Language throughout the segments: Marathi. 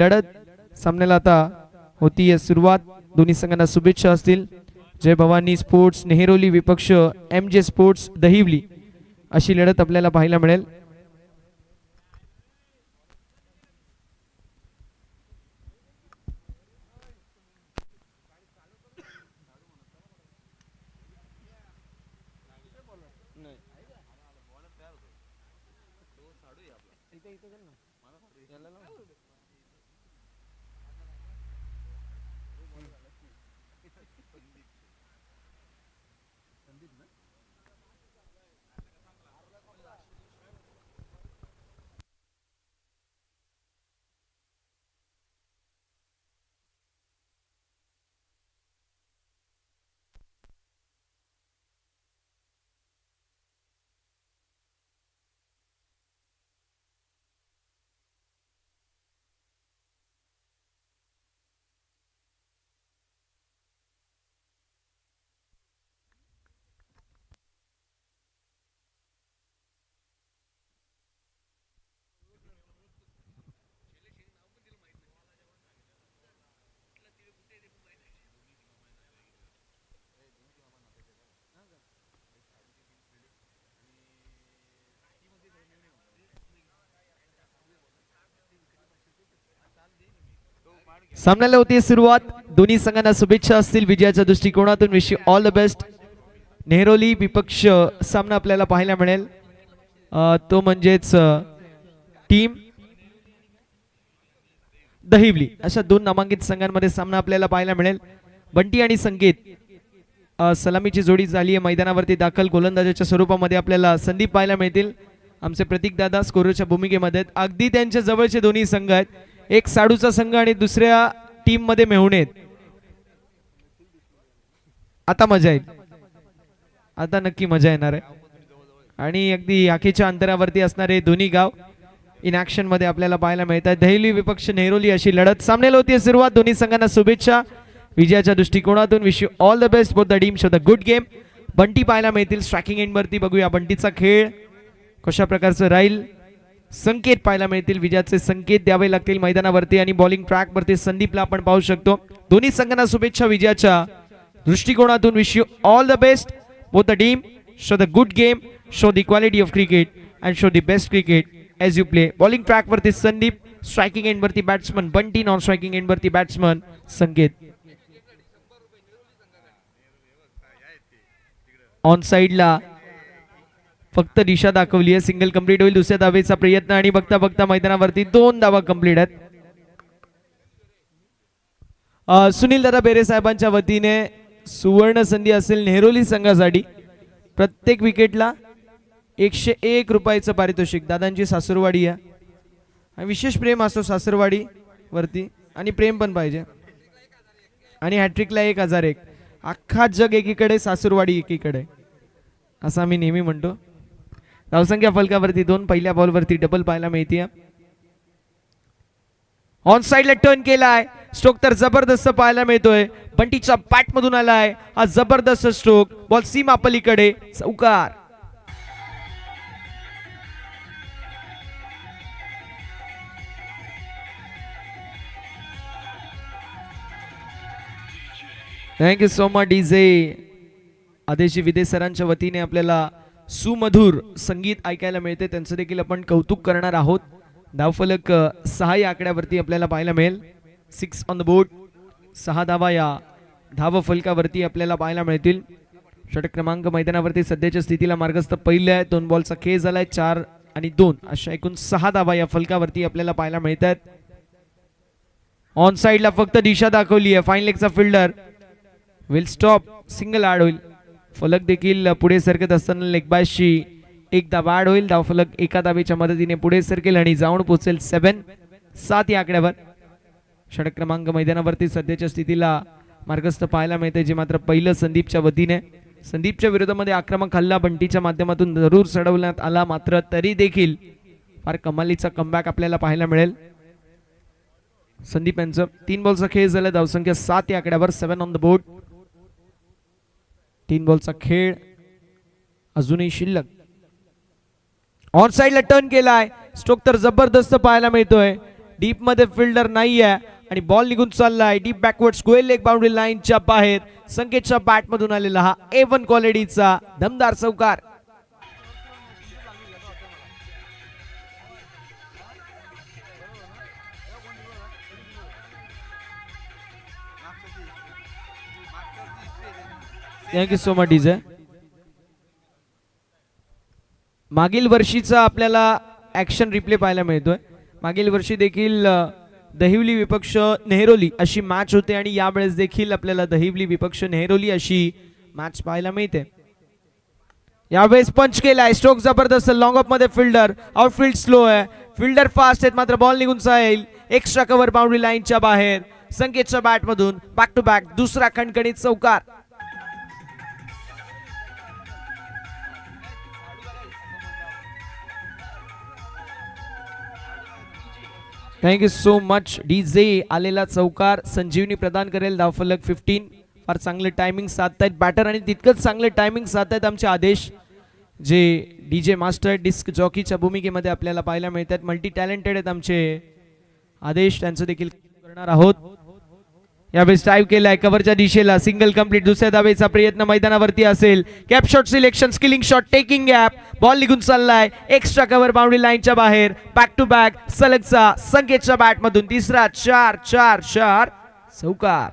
लढत सामन्याला आता होतीये सुरुवात. दोन्ही संघांना शुभेच्छा असतील. जय भवानी स्पोर्ट्स नेहरोली विपक्ष MJ स्पोर्ट्स दहिवली अशी लढत आपल्याला पाहायला मिळेल. सामन्याला होती सुरुवात. दोन्ही संघांना शुभेच्छा असतील विजयाच्या दृष्टिकोनातून. Wish you all the best. Neharoli विपक्ष सामना आपल्याला पाहायला मिळेल. तो म्हणजेच टीम दहिवली अशा दोन नामांकित संघांमध्ये सामना आपल्याला पाहायला मिळेल. बंटी आणि संकेत सलामीची जोडी झाली आहे मैदानावरती दाखल. गोलंदाजाच्या स्वरूपामध्ये आपल्याला संदीप पाहायला मिळतील. आमचे प्रतीक दादा स्कोरच्या भूमिकेमध्ये अगदी त्यांच्या जवळचे दोन्ही संघ आहेत. एक साडूचा संघ आणि दुसऱ्या टीम मध्ये मेहुणे. आता मजा येईल. आता नक्की मजा येणार आहे. आणि अगदी आखीच्या अंतरावरती असणारे दोन्ही गाव इन ऍक्शन मध्ये आपल्याला पाहायला मिळतात. दहिवली विपक्ष नेहरोली अशी लढत सामन्याला होती सुरुवात. दोन्ही संघांना शुभेच्छा विजयाच्या दृष्टिकोनातून. Wish you all the best both the team. Show the good game. Bunty पाहायला मिळतील स्ट्रायकिंग एंड वरती. बघूया बंटीचा खेळ कशा प्रकारचं राहील. संकेत पाहायला मिळतील. विजयाचे संकेत द्यावे लागतील मैदानावरती. आणि बॉलिंग ट्रॅक वरती संदीपला आपण पाहू शकतो. दोन्ही संघांना शुभेच्छा विजयाच्या दृष्टिकोनातून. Wish you all the best both the team. Show the good game. Show the quality of cricket and show the best cricket as you play. Bowling track वरती संदीप. स्ट्रायकिंग एंड वरती batsman Bunty. Non striking end वरती बॅट्समन संकेत. ऑन साइडला फक्त दिशा दाखवली आहे. सिंगल कंप्लीट होईल. दुसऱ्या धावेचा प्रयत्न आणि बघता बघता मैदानावरती 2 धावा कंप्लीट आहेत. सुनील दादा बेरे साहेबांच्या वतीने सुवर्ण संधी असेल नेहरोली संघासाठी. प्रत्येक विकेटला 101 रुपयाचं पारितोषिक. दादांची सासुरवाडी आहे. विशेष प्रेम असतो सासुरवाडी वरती आणि प्रेम पण पाहिजे. आणि हॅट्रिकला 1001. अख्खा जग एकीकडे सासुरवाडी एकीकडे असं आम्ही नेहमी म्हणतो. धावसंख्या फलकावरती 2. पहिल्या बॉलवरती डबल पाहायला मिळते. ऑन साइडला टर्न केलाय. स्ट्रोक तर जबरदस्त पाहायला मिळतोय. बंटीच्या बॅट मधून आलाय हा जबरदस्त स्ट्रोक. बॉल सीमा पलीकडे चौकार. Thank you so much DJ. आदेशी विदे सरांच्या वतीने आपल्याला सुमधुर संगीत ऐकायला मिळते. त्यांचं देखील आपण कौतुक करणार आहोत. धावफलक 6 या आकड्यावरती आपल्याला पाहायला मिळेल. 6 ऑन द बोर्ड. 6 धावा या धावफलकावरती आपल्याला पाहायला मिळतील. षटक क्रमांक मैदानावरती सध्याच्या स्थितीला मार्गस्थ पहिले आहे. 2 बॉलचा खेळ झालाय. 4 आणि 2 अशा एकूण 6 धावा या फलकावरती आपल्याला पाहायला मिळतात. ऑन साइडला फक्त दिशा दाखवली आहे. फाईन लेगचा fielder will stop. Single add होईल. फलक देखील पुढे सरकत असताना लेग बायशी 1 धावा ऍड होईल. धावफलक 1 धावेच्या मदतीने पुढे सरकेल आणि जाऊन पोहोचेल 7 या आकड्यावर. षटक क्रमांक मैदानावरती सध्याच्या स्थितीला मार्गस्थ पाहायला मिळते. जे मात्र पहिलं संदीपच्या वतीने. संदीपच्या विरोधामध्ये आक्रमक हल्ला बंटीच्या माध्यमातून जरूर चढवण्यात आला. मात्र तरी देखील फार कमालीचा कमबॅक आपल्याला पाहायला मिळेल. संदीप यांचं 3 बॉलचा खेळ झाला. धावसंख्या 7 या आकड्यावर. 7 ऑन द बोर्ड. 3 बॉलचा खेळ अजूनही शिल्लक. ऑन साइडला टर्न केलाय. स्ट्रोक तर जबरदस्त पाहायला मिळतोय. डीप मध्ये फिल्डर नाही आहे आणि बॉल निघून चाललाय डीप बॅकवर्ड्स गोल लेग बाउंड्री लाईनच्या बाहेर. संकेतच्या बॅट मधून आलेला हा A1 क्वालिटीचा दमदार चौकार. Thank you so much DJ. मागील वर्षीचा आपल्याला ऍक्शन रिप्ले पाहायला मिळतोय. मागील वर्षी देखील दहिवली विपक्ष नेहरोली अशी मॅच होते आणि यावेळेस देखील आपल्याला दहिवली विपक्ष नेहरोली अशी मॅच पाहायला मिळते. यावेळेस पंच केलाय स्ट्रोक जबरदस्त लॉंग ऑफ मध्ये फिल्डर आउटफील्ड स्लो आहे फिल्डर फास्ट आहेत मात्र बॉल निघून जाईल एक्स्ट्रा कव्हर बाउंड्री लाईनच्या बाहेर. संकेतच्या बॅट मधून बॅक टू बॅक दुसरा खणखणीत चौकार. Thank you so much DJ. आलेला चौकार संजीवनी प्रदान करेल धावफलक 15. फार चांगले टायमिंग साधतायत बॅटर आणि तितकंच चांगले टायमिंग साधतायत आमचे आदेश जे डीजे मास्टर डिस्क जॉकीच्या भूमिकेमध्ये आपल्याला पाहायला मिळतात. मल्टी टॅलेंटेड आहेत आमचे आदेश त्यांचं देखील करणार आहोत. यावेळेस ड्राईव्ह केलाय कव्हरच्या दिशेला सिंगल कंप्लीट. दुसऱ्या धावेचा प्रयत्न मैदानावरती असेल. Cap shot selection skilling shot taking gap ball निघून चाललाय एक्स्ट्रा कव्हर बाउंड्री लाईनच्या बाहेर. बॅक टू बॅक सलगचा संकेतच्या बॅट मधून तिसरा 4-4-4 चौकार.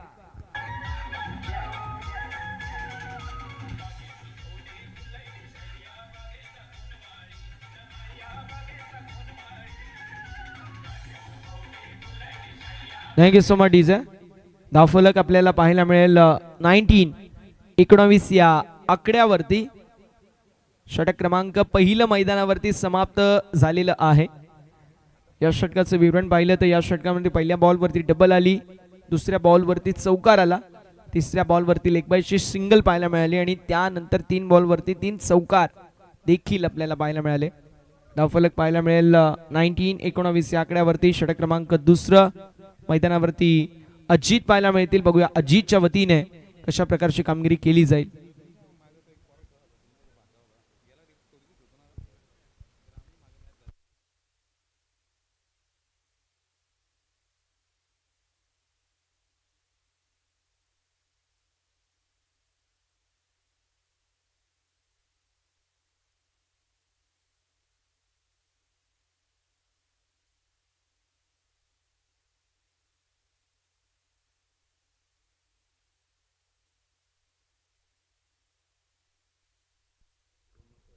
Thank you so much DJ. धावफलक आपल्याला पाहायला मिळेल 19 या आकड्यावरती. षटक क्रमांक पहिलं मैदानावरती समाप्त झालेलं आहे. या षटकाचं विवरण पाहिलं तर या षटकामध्ये पहिल्या बॉलवरती डबल आली दुसऱ्या बॉलवरती चौकार आला तिसऱ्या बॉलवरती लेगबायची सिंगल पाहायला मिळाली आणि त्यानंतर 3 बॉलवरती 3 चौकार देखील आपल्याला पाहायला मिळाले. धावफलक पाहायला मिळेल 19 या आकड्यावरती. षटक क्रमांक दुसरं मैदानावरती अजित पाहायला मिळतील. बघूया अजितच्या वतीने कशा प्रकारची कामगिरी केली जाईल.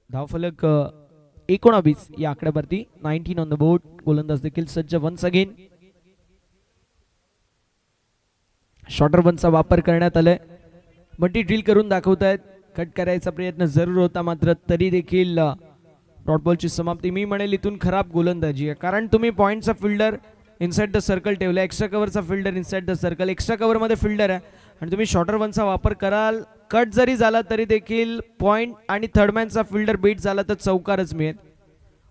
धावफलक 19 या आकड्यावरती 19 ऑन द बोर्ड. गोलंदाज देखील सज्ज. वन्स अगेन शॉर्टर वनचा वापर करण्यात आलाय. बंटी ड्रिल करून दाखवतायत. कट करायचा प्रयत्न जरूर होता मात्र तरी देखील डॉट बॉलची समाप्ती. मी म्हणेल इथून खराब गोलंदाजी आहे कारण तुम्ही पॉइंटचा फिल्डर इनसाइड द सर्कल ठेवला एक्स्ट्रा कव्हरचा fielder inside the circle. Extra cover मध्ये फिल्डर आहे आणि तुम्ही शॉर्टर वनचा वापर कराल. कट जरी झाला तरी देखील पॉइंट आणि थर्डमॅनचा फिल्डर बीट झाला तर चौकारच मिळेल.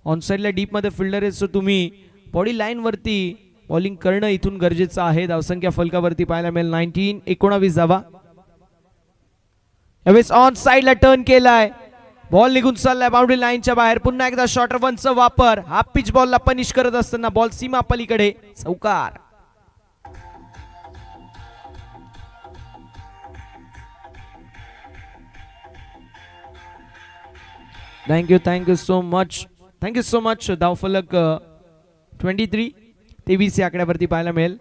ऑनसाइडला डीप मध्ये फिल्डर आहे सो तुम्ही बॉडी लाईन वरती बॉलिंग करणं इथून गरजेचं आहे. धावसंख्या फलकावरती पाहायला मिळेल 19 धावा. यावेळेस ऑन साइडला टर्न केलाय बॉल निघून चाललाय बाउंड्री लाईनच्या बाहेर. पुन्हा एकदा शॉर्टर वनचा वापर. हा पिच बॉलला पनिश करत असताना बॉल सीमा पलीकडे चौकार. Thank you so much. धावफलक 23 या आकड्यावरती पाहायला मिळेल.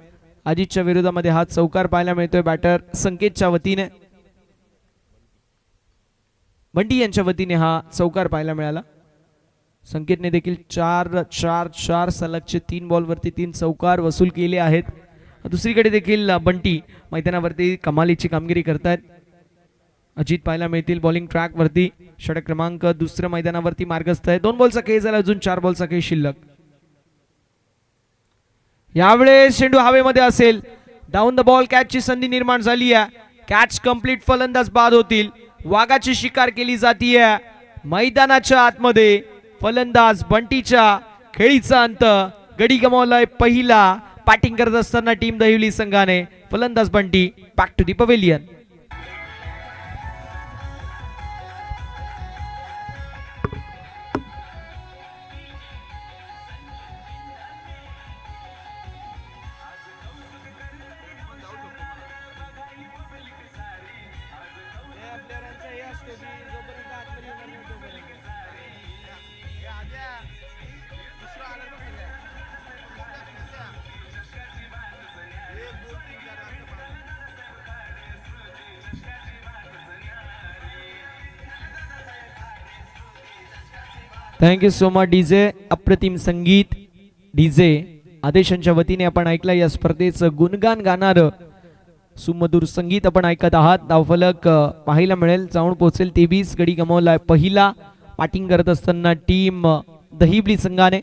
अजितच्या विरोधामध्ये हा चौकार पाहायला मिळतोय बॅटर संकेतच्या वतीने. बंटी यांच्या वतीने हा चौकार पाहायला मिळाला. संकेतने देखील 4-4-4 सलगचे 3 बॉलवरती 3 चौकार वसूल केले आहेत. दुसरीकडे देखील बंटी मैदानावरती कमालीची कामगिरी करतायत. अजित पाहायला मिळतील बॉलिंग ट्रॅक वरती. षटक क्रमांक दुसऱ्या मैदानावरती मार्गस्थ आहे. 2 बॉलचा खेळ झाला अजून 4 बॉलचा खेळ शिल्लक. यावेळेस चेंडू हवेमध्ये असेल. डाऊन द बॉल कॅचची संधी निर्माण झाली आहे. Catch complete. फलंदाज बाद होतील. वाघाची शिकार केली जातीये मैदानाच्या आतमध्ये. फलंदाज बंटीच्या खेळीचा अंत. गडी गमावलाय पहिला. बॅटिंग करत असताना टीम दहिवली संघाने. फलंदाज Bunty back to the pavilion. Thank you so much DJ. अप्रतिम संगीत डीजे आदेशांच्या वतीने आपण ऐकलं. या स्पर्धेचं गुणगान गाणार सुमधुर संगीत आपण ऐकत आहात. धावफलक पाहायला मिळेल. जाऊन पोहोचेल 23 गडी गमावलाय पहिला. बॅटिंग करत असताना टीम दहिवली संघाने.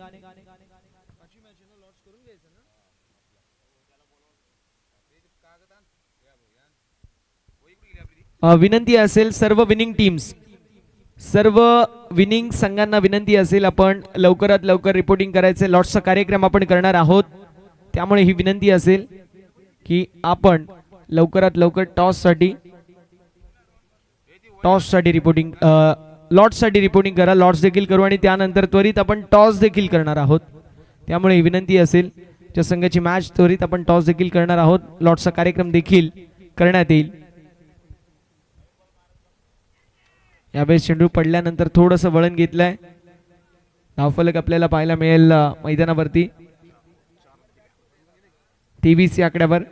विनंती असेल सर्व विनिंग टीम्स, सर्व विनिंग संघांना विनंती असेल आपण लवकरात लवकर रिपोर्टिंग करायचे. लॉट्सचा कार्यक्रम आपण करणार आहोत, त्यामुळे ही विनंती असेल की आपण लवकरात लवकर टॉस साठी रिपोर्टिंग लॉट्स साठी रिपोर्टिंग करा. लॉट्स देखील करू आणि त्यानंतर त्वरित आपण टॉस देखील करणार आहोत. त्यामुळे ही विनंती असेल ज्या संघाची मॅच त्वरित आपण टॉस देखील करणार आहोत. लॉट्सचा कार्यक्रम देखील करण्यात येईल. यावेळेस चेंडू पडल्यानंतर थोडंसं वळण घेतलंय. धावफलक आपल्याला पाहायला मिळेल मैदानावरती 23 या आकड्यावर.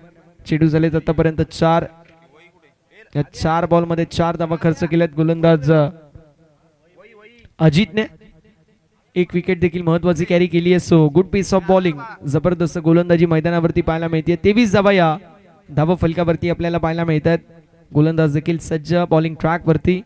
चेंडू झालेत आतापर्यंत 4. या 4 बॉल मध्ये 4 धावा खर्च केल्यात गोलंदाज अजितने. एक विकेट देखील महत्वाची कॅरी केली आहे. So good piece of bowling, जबरदस्त गोलंदाजी मैदानावरती पाहायला मिळते. 23 धावा या धावा फलकावरती आपल्याला पाहायला मिळतात. गोलंदाज देखील सज्ज बॉलिंग ट्रॅक वरती.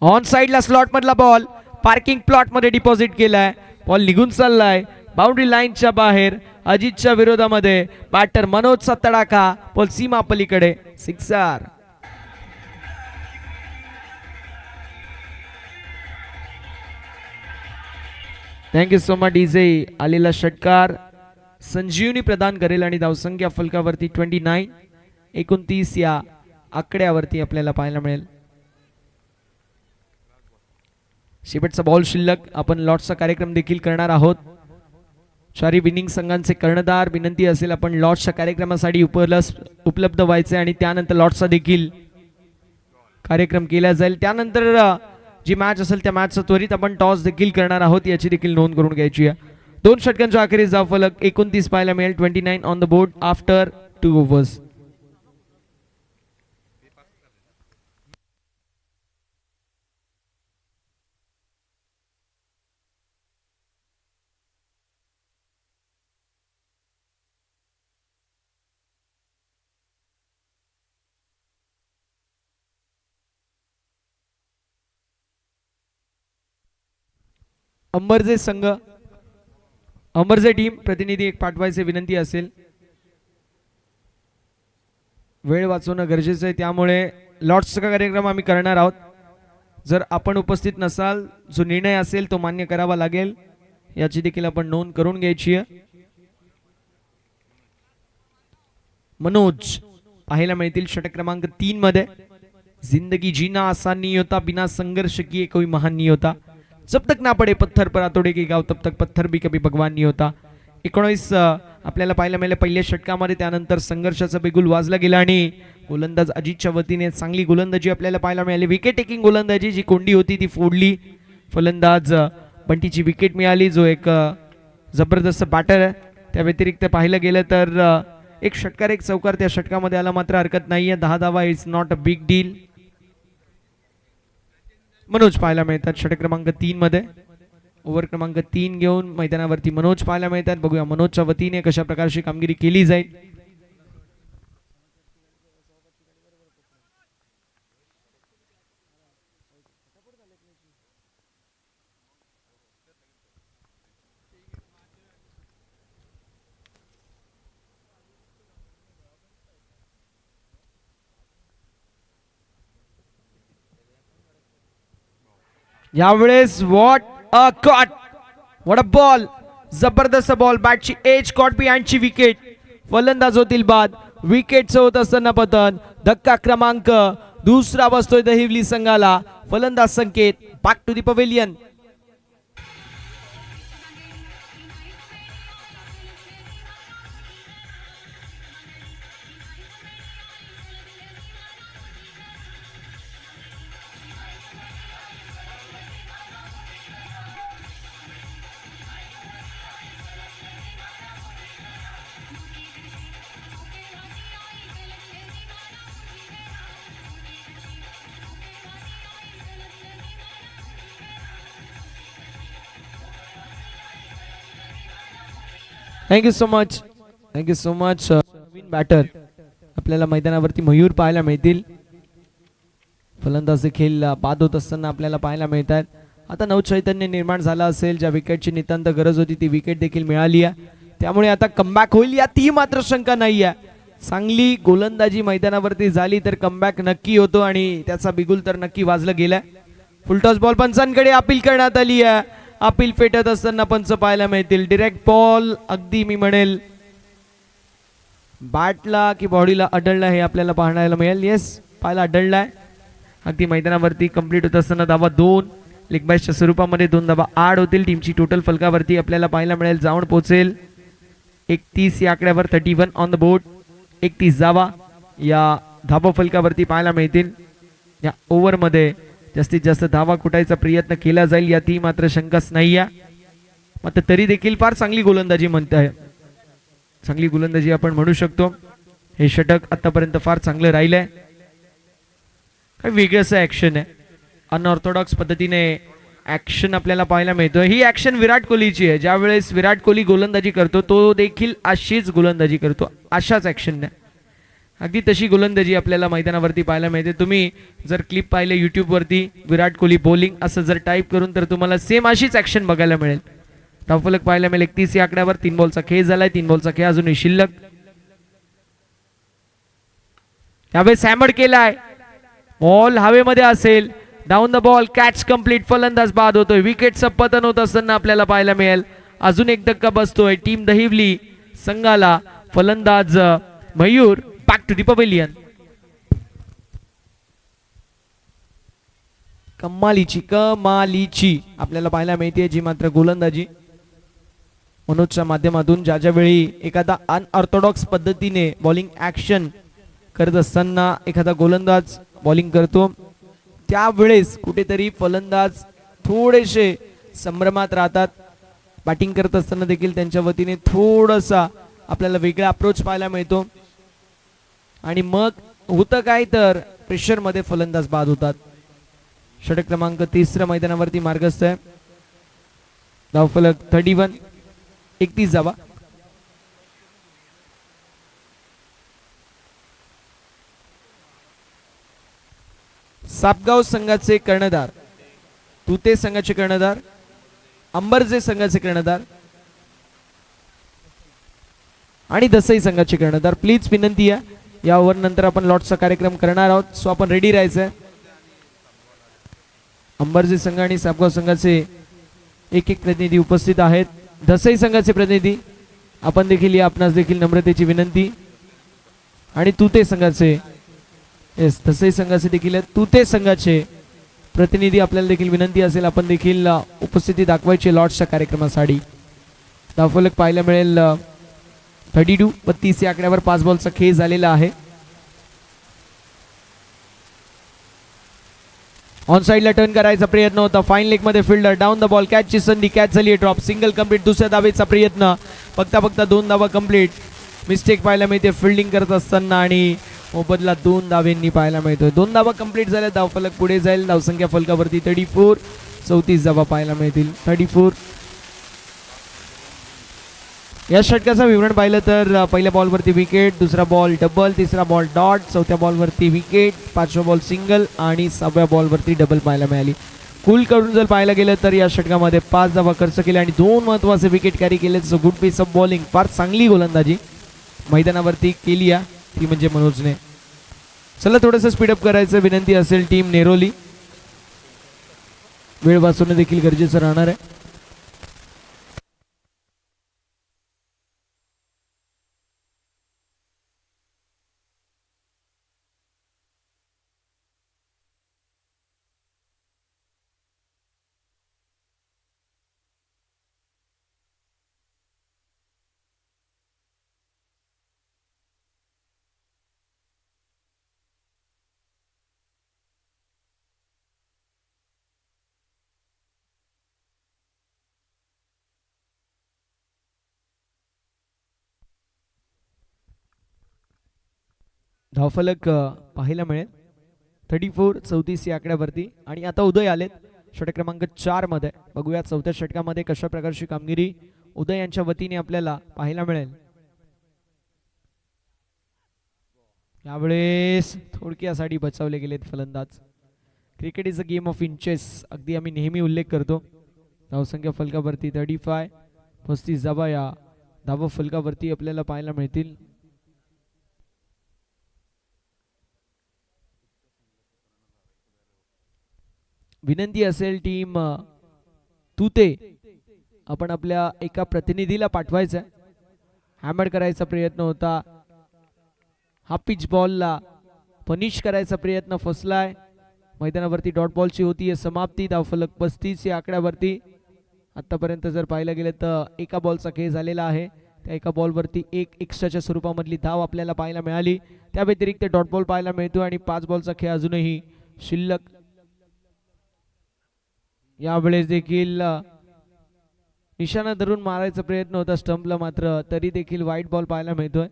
ऑन साइडला स्लॉट मधला बॉल पार्किंग प्लॉट मध्ये डिपॉझिट केलाय. बॉल निघून चाललाय बाउंड्री लाईनच्या बाहेर. अजितच्या विरोधामध्ये बॅटर मनोजचा तडाखा. बॉल सीमा पलीकडे. 6. Thank you so much DJ. आलेला षटकार संजीवनी प्रदान करेल आणि धावसंख्या फलकावरती 29 या आकड्यावरती आपल्याला पाहायला मिळेल. शेवटचा बॉल शिल्लक. आपण लॉट्सचा कार्यक्रम देखील करणार आहोत. चारी विनिंग संघांचे कर्णधार विनंती असेल आपण लॉट्सच्या कार्यक्रमासाठी उपलब्ध व्हायचे आणि त्यानंतर लॉट्सचा देखील कार्यक्रम केला जाईल. त्यानंतर जी मॅच असेल त्या मॅचचा त्वरित आपण टॉस देखील करणार आहोत, याची देखील नोंद करून घ्यायची आहे. 2 षटकांच्या अखेरीस धावफलक 29 पाहायला मिळेल. 29 on the board after 2 overs. Ambarje संघ, अंबरजे टीम प्रतिनिधी एक पाठवायचे विनंती असेल. वेळ वाचवणं गरजेचं आहे, त्यामुळे लॉट्सचा कार्यक्रम आम्ही करणार आहोत. जर आपण उपस्थित नसाल, जो निर्णय असेल तो मान्य करावा लागेल, याची देखील आपण नोंद करून घ्यायची आहे. मनोज पाहायला मिळतील षटक क्रमांक 3 मध्ये. जिंदगी जीना आसान नहीं होता, बिना संघर्ष किए कोई महान नहीं होता, जब तक ना पडे पत्थर पर आतोडे की गाव तब तक पत्थर भी कभी भगवान नहीं होता. 19 आपल्याला पाहायला मिळाले पहिल्या षटकामध्ये. त्यानंतर संघर्षाचा बिगुल वाजला गेला आणि गोलंदाज अजितच्या वतीने चांगली गोलंदाजी आपल्याला पाहायला मिळाली. विकेट टेकिंग गोलंदाजी जी कोंडी होती ती फोडली. फलंदाज बंटीची विकेट मिळाली, जो एक जबरदस्त बॅटर आहे. त्या व्यतिरिक्त पाहिलं गेलं तर एक षटकार एक चौकार त्या षटकामध्ये आला, मात्र हरकत नाहीये. 10 धावा is not a big deal. Manoj पाहायला मिळतात षटक क्रमांक 3 मध्ये. ओव्हर क्रमांक 3 घेऊन मैदानावरती मनोज पाहायला मिळतात. बघूया मनोजच्या वतीने कशा प्रकारची कामगिरी केली जाईल. यावेळेस what a caught, what a ball, जबरदस्त बॉल. बॅटची एज कॉट बिहाइंडची विकेट. फलंदाज होतील बाद. विकेटचं होत असताना पतन. धक्का क्रमांक 2 बसतोय दहिवली संघाला. फलंदाज Sanket back to the pavilion. Thank you so much. Thank you so much. नवीन बॅटर आपल्याला मैदानावरती मयूर पाहायला मिळतील. फलंदाज देखील बाद होत असताना आपल्याला पाहायला मिळतात. आता नवचैतन्य निर्माण झाला असेल. ज्या विकेटची नितांत गरज होती ती विकेट देखील मिळाली आहे. त्यामुळे आता कमबॅक होईल यातही मात्र शंका नाही आहे. चांगली गोलंदाजी मैदानावरती झाली तर कमबॅक नक्की होतो आणि त्याचा बिगुल तर नक्की वाजलं गेलाय. फुलटॉस बॉल पंचांकडे अपील करण्यात आली आहे. अपील फेटत असताना पंच पाहायला मिळतील. डिरेक्ट बॉल अगदी मी म्हणेल बॅटला की बॉडीला अडळला हे आपल्याला पाहायला मिळेल. येस, पाहायला अडळलाय. अगदी मैदानावरती कंप्लीट होत असताना धावा 2 लेग बॅचच्या स्वरूपामध्ये 2 धावा आड होतील. टीमची टोटल फलकावरती आपल्याला पाहायला मिळेल जाऊन पोहोचेल 31 या आकड्यावर. 31 ऑन द बोर्ड. 31 धावा या धाबा फलकावरती पाहायला मिळतील. या ओव्हरमध्ये जास्तीत जास्त धावा कुटायचा प्रयत्न केला जाईल यातही मात्र शंकाच नाही आहे. मात्र तरी देखील फार चांगली गोलंदाजी म्हणते आहे. चांगली गोलंदाजी आपण म्हणू शकतो. हे षटक आतापर्यंत फार चांगलं राहिलंय. काय वेगळंच ऍक्शन आहे. अनऑर्थोडॉक्स पद्धतीने ऍक्शन आपल्याला पाहायला मिळतं. ही ऍक्शन विराट कोहलीची आहे. ज्या वेळेस विराट कोहली गोलंदाजी करतो तो देखील अशीच गोलंदाजी करतो. अशाच ऍक्शन नाही. अगदी तशी गोलंदाजी आपल्याला मैदानावरती पाहायला मिळते. तुम्ही जर क्लिप पाहिले युट्यूबवरती विराट कोहली बॉलिंग असं जर टाईप करून तर तुम्हाला सेम अशीच ऍक्शन बघायला मिळेल. धावफलक पाहायला मिळेल 31 या आकड्यावर. 3 बॉलचा खेळ झालाय. 3 बॉलचा खेळ अजूनही शिल्लक. यावेळेस हॅमर केलाय. बॉल हवेमध्ये असेल. Down the ball catch complete. फलंदाज बाद होतोय. विकेटचं पतन होत असताना आपल्याला पाहायला मिळेल. अजून एक धक्का बसतोय टीम दहिवली संघाला. फलंदाज Mayur back to the pavilion. कमालीची आपल्याला पाहायला मिळते जी मात्र गोलंदाजी मनोजच्या माध्यमातून. ज्या वेळी एखादा अनऑर्थोडॉक्स पद्धतीने बॉलिंग ऍक्शन करत असताना एखादा गोलंदाज बॉलिंग करतो त्यावेळेस कुठेतरी फलंदाज थोडेसे संभ्रमात राहतात. बॅटिंग करत असताना देखील त्यांच्या वतीने थोडासा आपल्याला वेगळा अप्रोच पाहायला मिळतो आणि मग होतं काय तर प्रेशरमध्ये फलंदाज बाद होतात. षटक क्रमांक 30 मैदानावरती मार्गस्थ आहे. धावफलक 31. 31 धावा. सापगाव संघाचे कर्णधार, तुते संघाचे कर्णधार, अंबरजे संघाचे कर्णधार आणि दसई संघाचे कर्णधार. प्लीज विनंती आहे या ओव्हर नंतर आपण लॉटचा कार्यक्रम करणार आहोत. सो आपण रेडी राहायचंय. अंबरजे संघ आणि सापगाव संघाचे एक एक प्रतिनिधी उपस्थित आहेत. दसई संघाचे प्रतिनिधी आपण देखील या. आपणास देखील नम्रतेची विनंती. आणि तुते संघाचे येस दसई संघाचे देखील आहेत. तुते संघाचे प्रतिनिधी आपल्याला देखील विनंती असेल आपण देखील उपस्थिती दाखवायची लॉटच्या कार्यक्रमासाठी. धावफलक पाहायला मिळेल 32. 32 या आकड्यावर 5 बॉलचा खेळ झालेला आहे. ऑन साइडला टर्न करायचा प्रयत्न होता. फाईन लेग मध्ये फिल्डर. डाऊन द बॉल कॅचची संधी. कॅच झाली. ड्रॉप. Single complete. दुसऱ्या धावेचा प्रयत्न. बघता 2 धावा कंप्लीट. मिस्टेक पाहायला मिळते फिल्डिंग करत असताना आणि मोबदला 2 धावेंनी पाहायला मिळतोय. 2 धावा कंप्लीट झाल्या. धावफलक पुढे जाईल. धावसंख्या फलकावरती 34. 34 धावा पाहायला मिळतील. 34. या षटकाचं विवरण पाहिलं तर पहिल्या बॉलवरती विकेट, दुसरा बॉल डबल, तिसरा बॉल डॉट, चौथ्या बॉलवरती विकेट, 5व्या बॉल सिंगल आणि 6व्या बॉलवरती डबल पाहायला मिळाली. कुल करून जर पाहायला गेलं तर या षटकामध्ये 5 धावा खर्च केल्या आणि 2 महत्त्वाचे विकेट कॅरी केले. So good piece of bowling. फार चांगली गोलंदाजी मैदानावरती केली आहे ती म्हणजे मनोजने. चला थोडंसं स्पीडअप करायचं विनंती असेल टीम नेरोली. वेळ वाचवणं देखील गरजेचं राहणार आहे. धावफलक पाहायला मिळेल 34. 34 या आकड्यावरती. आणि आता उदय आलेत षटक क्रमांक 4 मध्ये. बघूया चौथ्या षटकामध्ये कशा प्रकारची कामगिरी उदय यांच्या वतीने आपल्याला पाहायला मिळेल. यावेळेस थोडक्यासाठी बचावले गेलेत फलंदाज. Cricket is a game of inches, अगदी आम्ही नेहमी उल्लेख करतो. धावसंख्या फलकावरती 35, 35 धावा या धावा फलकावरती आपल्याला पाहायला मिळतील. विनंती असेल टीम तुते, आपण आपल्या एका प्रतिनिधीला पाठवायचं. हॅमर करायचा प्रयत्न होता, हा पिच बॉलला पनिश करायचा प्रयत्न फसलाय. मैदानावरती डॉट बॉलची होती समाप्ती. धावफलक 35 या आकड्यावरती. आतापर्यंत जर पाहायला गेलं तर एका बॉलचा खेळ झालेला आहे. त्या एका बॉलवरती एक एक्स्ट्राच्या स्वरूपामधली धाव आपल्याला पाहायला मिळाली. त्या व्यतिरिक्त डॉट बॉल पाहायला मिळतो आणि 5 बॉलचा खेळ अजूनही शिल्लक. यावेळेस देखील निशाणा धरून मारायचा प्रयत्न होता स्टंपला, मात्र तरी देखील व्हाईट बॉल पाहायला मिळतोय.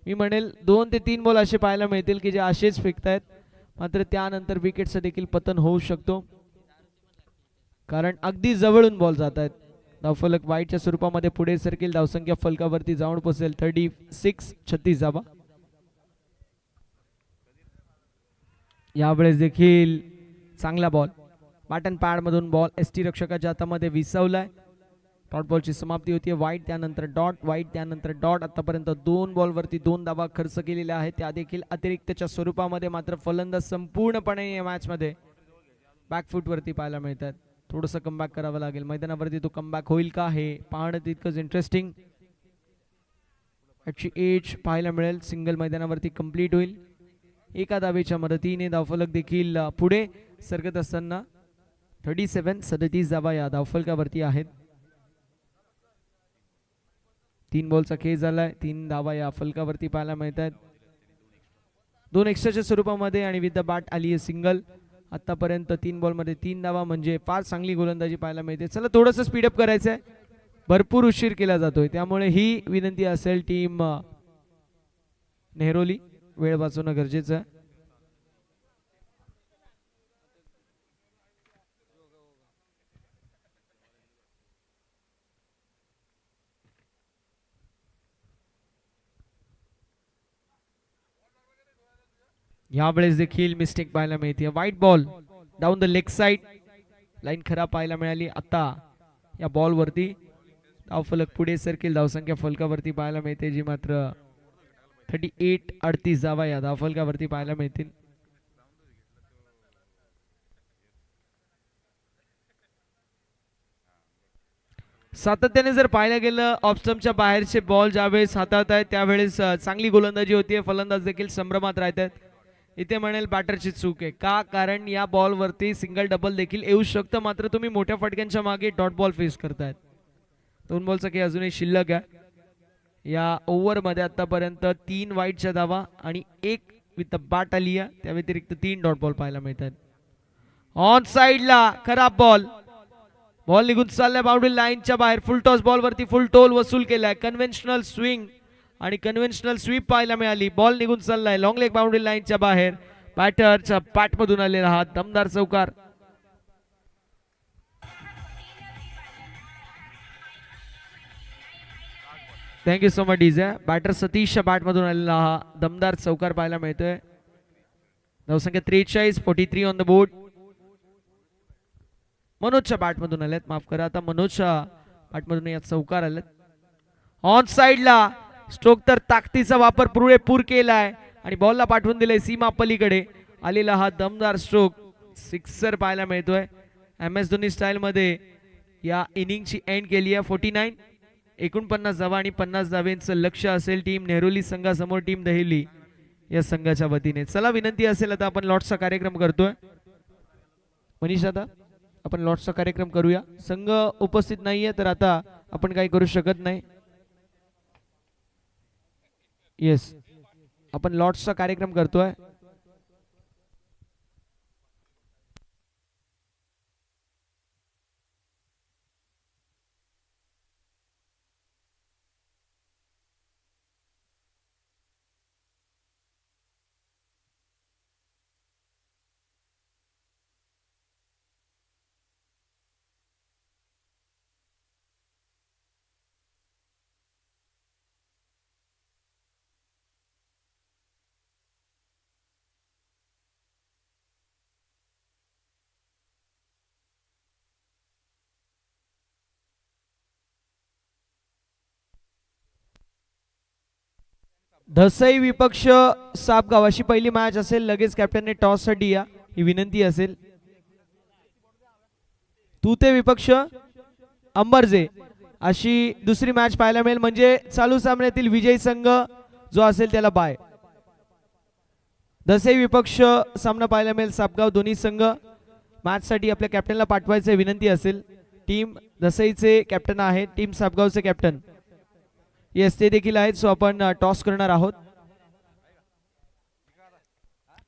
मी म्हणेल 2 ते 3 बॉल असे पाहायला मिळतील की जे असेच फेकतायत, मात्र त्यानंतर विकेटचं देखील पतन होऊ शकतो, कारण अगदी जवळून बॉल जात आहेत. धावफलक व्हाईटच्या स्वरूपामध्ये पुढे सरकेल. धावसंख्या फलकावरती जाऊन पोहोचेल 36, 36 धावा. यावेळेस देखील चांगला बॉल बॅटन पॅड मधून बॉल एसटी रक्षकाच्या हातामध्ये विसावलाय. डॉट बॉलची समाप्ती होती. व्हाईट त्यानंतर डॉट, व्हाईट त्यानंतर डॉट. आतापर्यंत 2 बॉलवरती 2 धावा खर्च केलेल्या आहेत, त्या देखील अतिरिक्तच्या स्वरूपामध्ये. मात्र फलंदाज संपूर्णपणे या मॅच मध्ये बॅकफूट वरती पाहायला मिळतात. थोडंसं कमबॅक करावं लागेल. मैदानावरती तो कमबॅक होईल का हे पाहणं तितकंच इंटरेस्टिंग. याची एज पाहायला मिळेल. सिंगल मैदानावरती कंप्लीट होईल. एका धावेच्या मदतीने धावफलक देखील पुढे सरकत असताना 37, 37 धावा या धावफलकावरती आहेत. 3 बॉलचा खेळ झालाय. 3 धावा या फलकावरती पाहायला मिळतात. 2 एक्स्ट्राच्या स्वरूपामध्ये आणि विथ द बॅट आली आहे सिंगल. आतापर्यंत 3 बॉलमध्ये 3 धावा, म्हणजे फार चांगली गोलंदाजी पाहायला मिळते. चला थोडंसं स्पीडअप करायचं आहे, भरपूर उशीर केला जातोय, त्यामुळे ही विनंती असेल टीम नेहरोली, वेळ वाचवणं गरजेचं आहे. यावेळेस देखील मिस्टेक पाहायला मिळते. White ball down the leg side, line खराब पाहायला मिळाली. आता या बॉल वरती धावफलक पुढे सरकेल. धावसंख्या फलकावरती पाहायला मिळते जी मात्र 38, 38 धावा या धावफलकावरती पाहायला मिळतील. सातत्याने जर पाहायला गेलं ऑफ स्टंपच्या बाहेरचे बॉल ज्यावेळेस हातात आहेत त्यावेळेस चांगली गोलंदाजी होतीये. फलंदाज देखील संभ्रमात राहतात. इथे म्हणेल बॅटरची चूक आहे का, कारण या बॉल वरती सिंगल डबल देखील येऊ शकतं, मात्र तुम्ही मोठ्या फटक्यांच्या मागे डॉट बॉल फेस करतायत. 2 बॉलचा खेळ अजूनही शिल्लक आहे. या ओव्हर मध्ये आतापर्यंत 3 वाईटच्या धावा आणि 1 विथ द बॅट आली आहे. त्या व्यतिरिक्त 3 डॉट बॉल पाहायला मिळतात. ऑन साइडला खराब बॉल, बॉल निघून चाललाय बाउंड्री लाईनच्या बाहेर. फुल टॉस बॉल वरती फुल टोल वसूल केलाय. कन्व्हेन्शनल स्विंग आणि कन्व्हेन्शनल स्वीप पाहायला मिळाली. बॉल निघून चाललाय लॉंग लेग बाउंड्री लाईनच्या बाहेर. बॅटरच्या पॅट मधून आलेला हा दमदार चौकार. Thank you so much DJ. Batter सतीशच्या बॅट मधून आलेला हा दमदार चौकार पाहायला मिळतोय. धावसंख्या 43, 43 ऑन द बोर्ड. मनोजच्या बॅट मधून आलेत, माफ करा, आता मनोजच्या बॅट मधून या चौकार आलेत. ऑन साइडला स्ट्रोक तर ताकदीचा वापर पुरेपूर केलाय आणि बॉलला पाठवून दिलंय सीमा पलीकडे. आलेला हा दमदार स्ट्रोक सिक्सर पाहायला मिळतोय. एम एस धोनी स्टाईल मध्ये या इनिंगची एंड केली आहे. 49, 49 धावा आणि 50 धावेंचं लक्ष असेल टीम नेहरोली संघासमोर, टीम दहिवली या संघाच्या वतीने. चला विनंती असेल आता आपण लॉटचा कार्यक्रम करतोय. मनीष आता आपण लॉटचा कार्यक्रम करूया. संघ उपस्थित नाहीये तर आता आपण काही करू शकत नाही. येस, आपण लॉट्सचा कार्यक्रम करतोय. धसई विपक्ष सापगाव अशी पहिली मॅच असेल. लगेच कॅप्टनने टॉस साठी या ही विनंती असेल. तुते विपक्ष अंबरजे अशी दुसरी मॅच पाहायला मिळेल. म्हणजे चालू सामन्यातील विजयी संघ जो असेल त्याला बाय. धसई विपक्ष सामना पाहायला मिळेल. सापगाव दोन्ही संघ मॅच साठी आपल्या कॅप्टनला पाठवायचे विनंती असेल. टीम धसईचे कॅप्टन आहेत, टीम सापगावचे कॅप्टन येस ते देखील आहेत. सो आपण टॉस करणार आहोत.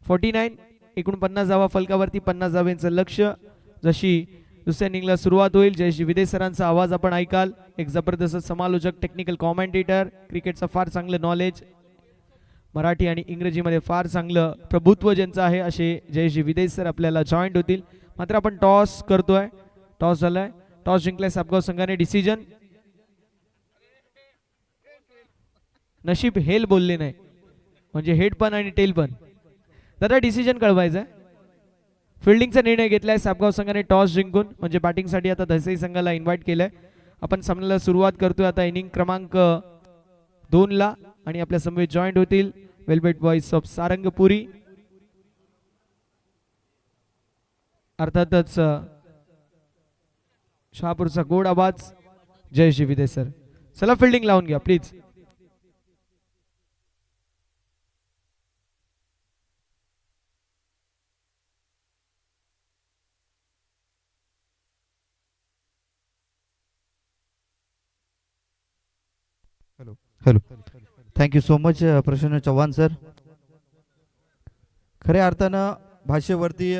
49 49 धावा फलकावरती, 50 धावांचं लक्ष. जशी दुसऱ्या इनिंगला सुरुवात होईल, जयश्री विदे सरांचा आवाज आपण ऐकाल. एक जबरदस्त समालोचक, टेक्निकल कॉमेंटेटर, क्रिकेटचं फार चांगलं नॉलेज, मराठी आणि इंग्रजीमध्ये फार चांगलं प्रभुत्व ज्यांचं आहे असे जयश्री विदे सर आपल्याला जॉईंट होतील. मात्र आपण टॉस करतोय. टॉस झालाय, टॉस जिंकलाय सापगाव संघाने. डिसिजन नशीब हेल बोलले नाही, म्हणजे हेड पण आणि टेल पण. दादा डिसिजन कळवायचं आहे. फिल्डिंगचा निर्णय घेतलाय सापगाव संघाने टॉस जिंकून, म्हणजे बॅटिंगसाठी आता धसई संघाला इन्व्हाइट केलंय. आपण सामन्याला सुरुवात करतोय आता इनिंग क्रमांक 2 ला. आणि आपल्या समवेत जॉईंट होतील वेलवेट बॉईज ऑफ सारंगपुरी, अर्थातच शहापूरचा गोड आवाज जयश्री विदे सर. चला फिल्डिंग लावून घ्या please. Hello, thank you so much Prasanna Chavan sir. खऱ्या अर्थानं भाषेवरती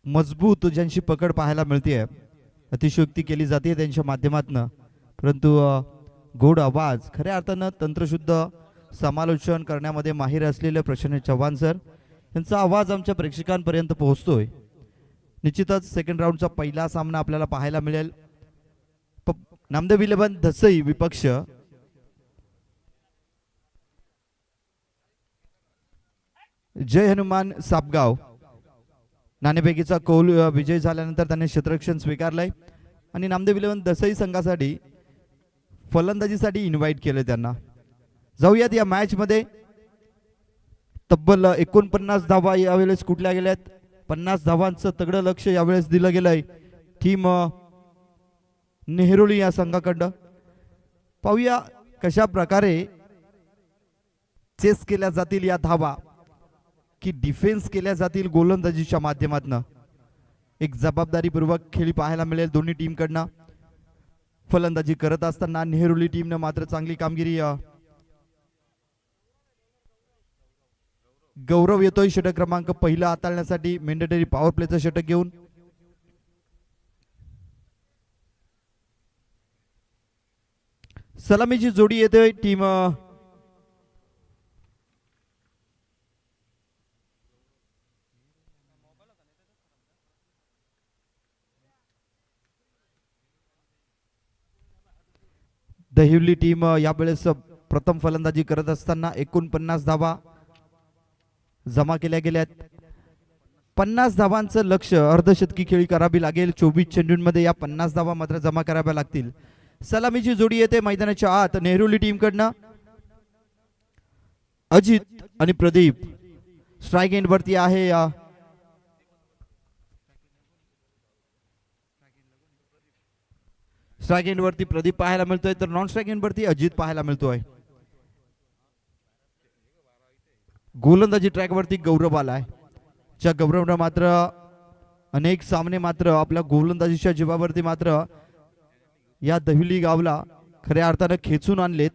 मजबूत ज्यांची पकड पाहायला मिळते, अतिशयोक्ती केली जाते त्यांच्या माध्यमातून, परंतु गोड आवाज खऱ्या अर्थानं तंत्रशुद्ध समालोचन करण्यामध्ये माहिर असलेले प्रसन्न चव्हाण सर यांचा आवाज आमच्या प्रेक्षकांपर्यंत पोहोचतोय. निश्चितच सेकंड राऊंडचा पहिला सामना आपल्याला पाहायला मिळेल. नामदेव 11 धसई विपक्ष जय हनुमान सापगाव. नाणेफेकीचा कौल विजय झाल्यानंतर त्याने क्षेत्ररक्षण स्वीकारलंय आणि नामदेव 11 धसई संघासाठी फलंदाजीसाठी इन्व्हाइट केलं त्यांना. जाऊयात या मॅच मध्ये. तब्बल 49 धावा यावेळेस कुठल्या गेल्यात. 50 धावांचं तगडं लक्ष यावेळेस दिलं गेलंय टीम नेहरुली या संघाकडं. पाहूया कशा प्रकारे चेस केल्या जातील या धावा, की डिफेन्स केल्या जातील गोलंदाजीच्या माध्यमातून. एक जबाबदारीपूर्वक खेळी पाहायला मिळेल दोन्ही टीम कडनं. फलंदाजी करत असताना नेहरुली टीमनं मात्र चांगली कामगिरी. गौरव येतोय षटक क्रमांक पहिला हाताळण्यासाठी मेंडेटरी पॉवर प्लेचं षटक घेऊन. सलामीची जोडी येते टीम दहिवली टीम यावेळेस प्रथम फलंदाजी करत असताना 49 धावा जमा केल्या गेल्यात. 50 धावांचं लक्ष अर्धशतकी खेळी करावी लागेल. 24 चेंडूंमध्ये या 50 धावा मात्र जमा कराव्या लागतील. सलामीची जोडी येते मैदानाच्या आत नेहरुली टीम कडनं. अजित आणि प्रदीप स्ट्राइक एंड वरती आहे. स्ट्राइक एंड वरती प्रदीप पाहायला मिळतोय, तर नॉन स्ट्राइक एंड वरती अजित पाहायला मिळतोय. गोलंदाजी ट्रॅक वरती गौरव आलाय. ज्या गौरवनं मात्र अनेक सामने मात्र आपल्या गोलंदाजीच्या जीवावरती मात्र या दहिवली गावला खऱ्या अर्थानं खेचून आणलेत.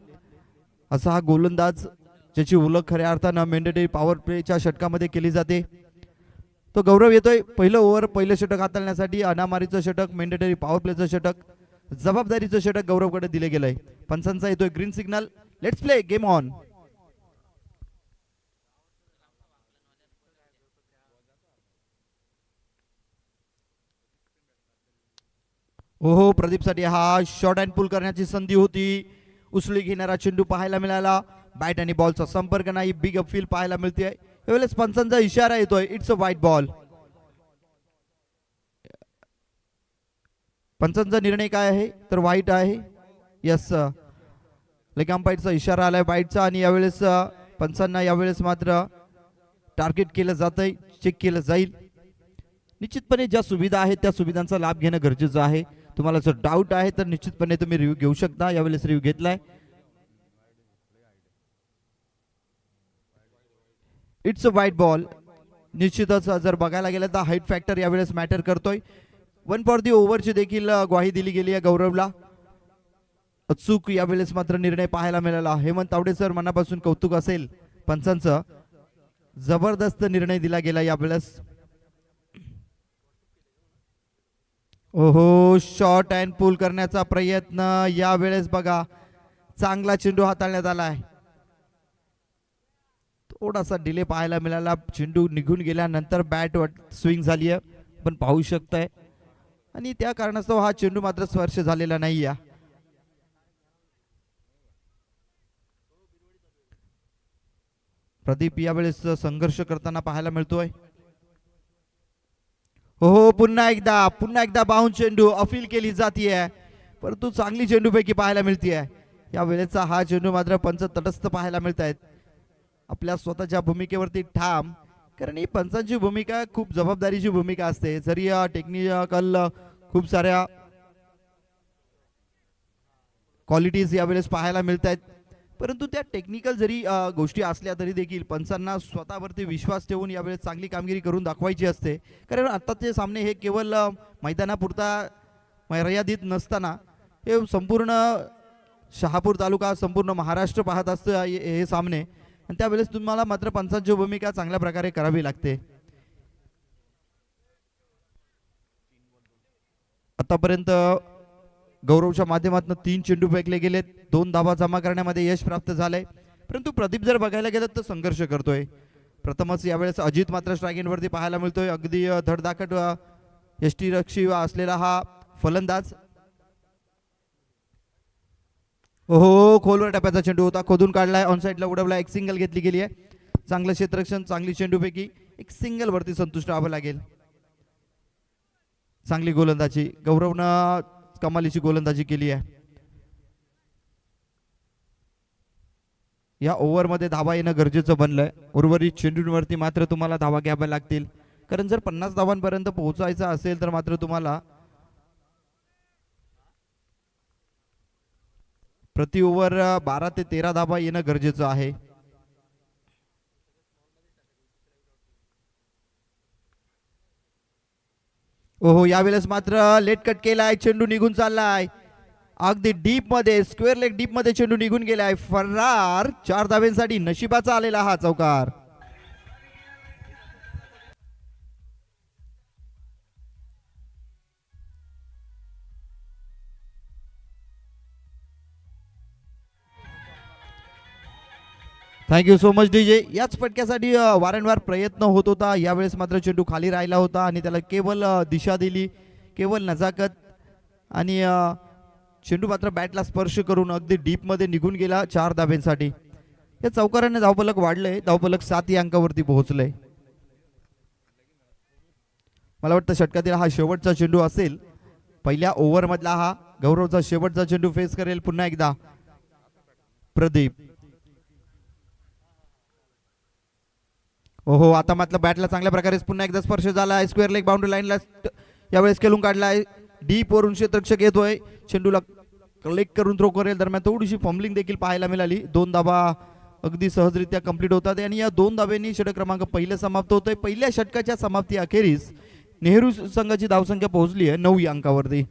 असा हा गोलंदाज ज्याची ओळख खऱ्या अर्थानं मेंडेटरी पॉवर प्लेच्या षटकामध्ये केली जाते. तो गौरव येतोय. पहिलं ओव्हर पहिलं षटक हाताळण्यासाठी. अनामारीचं षटक, मेंडेटरी पॉवर प्लेचं षटक, जबाबदारीचं षटक गौरवकडे दिले गेलंय. पंचांचा येतोय green signal. Let's play game on. ओहो, प्रदीपसाठी हा शॉर्ट अँड पुल करण्याची संधी होती. उसळी घेणारा चेंडू पाहायला मिळाला. बॅट आणि बॉलचा संपर्क नाही. बिग अपफील पाहायला मिळते. यावेळेस पंचांचा इशारा येतोय. It's a white ball. पंचांचा निर्णय काय आहे तर व्हाईट आहे. यस, लेग अंपायरचा इशारा आलाय बाईटचा आणि यावेळेस पंचांना यावेळेस मात्र टार्गेट केलं जात आहे, चेक केलं जाईल. निश्चितपणे ज्या सुविधा आहेत त्या सुविधांचा लाभ घेणं गरजेचं आहे. तुम्हाला जर डाऊट आहे तर निश्चितपणे तुम्ही रिव्ह्यू घेऊ शकता. यावेळेस रिव्ह्यू घेतलाय. इट्स अ वाईट बॉल. निश्चितच जर बघायला गेलं तर हाईट फॅक्टर यावेळेस मॅटर करतोय. 1 फॉर दी ओव्हरची देखील ग्वाही दिली गेली आहे गौरवला. अचूक यावेळेस मात्र निर्णय पाहायला मिळाला. हेमंत तावडे सर मनापासून कौतुक असेल पंचांचं. जबरदस्त निर्णय दिला गेला यावेळेस. ओहो, शॉट अँड पुल करण्याचा प्रयत्न यावेळेस बघा. चांगला चेंडू हाताळण्यात आलाय. थोडासा डिले पाहायला मिळाला. चेंडू निघून गेल्यानंतर बॅट स्विंग झाली आहे, पण पाहू शकताय. आणि त्या कारणास्तव हा चेंडू मात्र स्पर्श झालेला नाही आहे. प्रदीप यावेळेस संघर्ष करताना पाहायला मिळतोय. हो, पुन्हा एकदा बाउंस चेंडू अपील केली जातीये, परंतु चांगली चेंडूपैकी पाहायला मिळतीये. या वेळेचा हा चेंडू मात्र पंच तटस्थ पाहायला मिळत आहेत. आपल्या स्वतःच्या भूमिकेवरती ठाम, कारण ही पंचांची भूमिका खूप जबाबदारीची भूमिका असते. जरी टेक्निकल खूप साऱ्या क्वालिटीज यावेळेस पाहायला मिळत आहेत, परंतु त्या टेक्निकल जरी गोष्टी असल्या तरी देखील पंचांना स्वतःवरती विश्वास ठेवून यावेळेस चांगली कामगिरी करून दाखवायची असते. कारण आत्ताचे सामने हे केवळ मैदानापुरता मर्यादित नसताना हे संपूर्ण शहापूर तालुका, संपूर्ण महाराष्ट्र पाहत असतं हे सामने. आणि त्यावेळेस तुम्हाला मात्र पंचांची भूमिका चांगल्या प्रकारे करावी लागते. आतापर्यंत गौरवच्या माध्यमातून 3 चेंडू फेकले गेलेत. 2 धावा जमा करण्यामध्ये यश प्राप्त झालंय, परंतु प्रदीप जर बघायला गेलं तर संघर्ष करतोय. प्रथमच यावेळेस अजित मात्र स्ट्रायकिंग वरती पाहायला मिळतोय. अगदी धडधाकट यष्टीरक्षी असलेला हा फलंदाज. ओहो, खोलवर टप्प्याचा चेंडू होता, खोदून काढलाय, ऑन साईडला उडवला. एक सिंगल घेतली गेली आहे. चांगलं क्षेत्ररक्षण, चांगली चेंडूपैकी एक सिंगल वरती संतुष्ट व्हावं लागेल. चांगली गोलंदाजी गौरवनं, कमालीची गोलंदाजी केली आहे. या ओव्हरमध्ये धावा येणं गरजेचं बनलंय. उर्वरित चेंडूंवरती मात्र तुम्हाला धावा घ्याव्या लागतील, कारण जर 50 धावांपर्यंत पोहोचायचं असेल तर मात्र तुम्हाला प्रति ओव्हर 12 ते 13 धावा येणं गरजेचं आहे. ओहो, यावेळेस मात्र लेट कट केलाय, चेंडू निघून चाललाय. अगदी डीप मध्ये, स्क्वेअर लेग डीप मध्ये चेंडू निघून गेलाय. फरार. 4 धाव्यांसाठी नशिबाचा आलेला हा चौकार. Thank you so much DJ. याच फटक्यासाठी वारंवार प्रयत्न होत होता. यावेळेस मात्र चेंडू खाली राहिला होता आणि त्याला केवळ दिशा दिली, केवळ नजाकत, आणि चेंडू मात्र बॅटला स्पर्श करून अगदी डीप मध्ये निघून गेला 4 धाब्यांसाठी. या चौकाराने धावफलक वाढलंय. धावफलक 7 या अंकावरती पोहोचलंय. मला वाटतं षटकातील हा शेवटचा चेंडू असेल. पहिल्या ओव्हर मधला हा गौरवचा शेवटचा चेंडू फेस करेल पुन्हा एकदा प्रदीप. ओहो, आता मात्र बॅटला चांगल्या प्रकारे पुन्हा एकदा स्पर्श झाला. स्क्वेअर लेग बाउंड्री लाईनला यावेळेस खेळून काढलाय. डीप वरून क्षेत्ररक्षक येतोय, चेंडूला कलेक्ट करून थ्रो करेल. दरम्यान थोडीशी फॉम्बलिंग देखील पाहायला मिळाली. 2 धावा अगदी सहजरित्या कंप्लीट होतात आणि या 2 धाब्यांनी षटक क्रमांक 1 समाप्त होतोय. पहिल्या षटकाच्या समाप्ती अखेरीस नेहरू संघाची धावसंख्या पोहोचली आहे 9 या अंकावरती.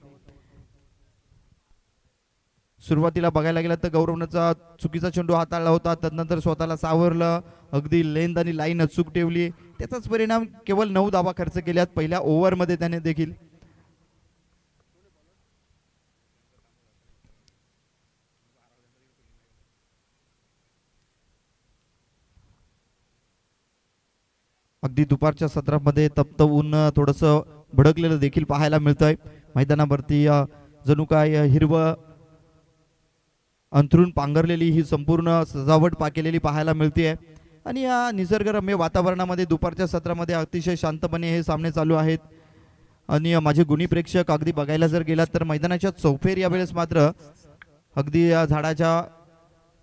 सुरुवातीला बघायला गेलं तर गौरवचा चुकीचा चेंडू हाताळला होता, त्यानंतर स्वतःला सावरलं, अगदी लेंथ आणि लाईन अचूक ठेवली. त्याचाच परिणाम केवळ 9 धावा खर्च केल्यात पहिल्या ओव्हरमध्ये त्याने देखील. अगदी दुपारच्या सत्रामध्ये तप्त ऊन थोडंसं भडकलेलं देखील पाहायला मिळतंय. मैदानावरती जणू काय हिरवं अंथरून पांघरलेली ही संपूर्ण सजावट केलेली पाहायला मिळते. आणि या निसर्गरम्य वातावरणामध्ये दुपारच्या सत्रामध्ये अतिशय शांतपणे हे सामने चालू आहेत. आणि माझे गुणी प्रेक्षक अगदी बघायला जर गेलात तर मैदानाच्या चौफेर यावेळेस मात्र अगदी झाडाच्या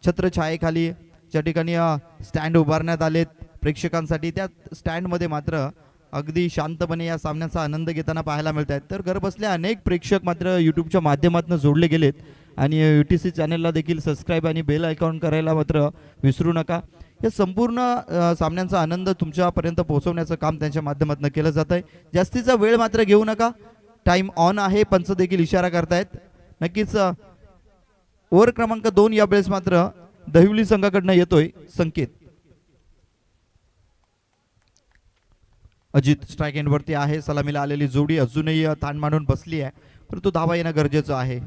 छत्रछायेखाली ज्या ठिकाणी स्टँड उभारण्यात आलेत प्रेक्षकांसाठी, त्या स्टँडमध्ये मात्र अगदी शांतपणे या सामन्याचा आनंद घेताना पाहायला मिळत आहेत. तर घरबसल्या अनेक प्रेक्षक मात्र यूट्यूबच्या माध्यमातून जोडले गेलेत आणि UTC चॅनलला देखील सबस्क्राईब आणि बेल आयकॉन करायला मात्र विसरू नका. या संपूर्ण सामन्यांचा आनंद तुमच्यापर्यंत पोहोचवण्याचं काम त्यांच्या माध्यमातून केलं जात आहे. जास्तीचा वेळ मात्र घेऊ नका, टाइम ऑन आहे, पंच देखील इशारा करतायत. नक्कीच ओव्हर क्रमांक 2 या वेळेस मात्र दहिवली संघाकडनं येतोय संकेत. अजित स्ट्राइक एंड वरती आहे, सलामीला आलेली जोडी अजूनही ताण मांडून बसली आहे, परंतु धावा येणं गरजेचं आहे.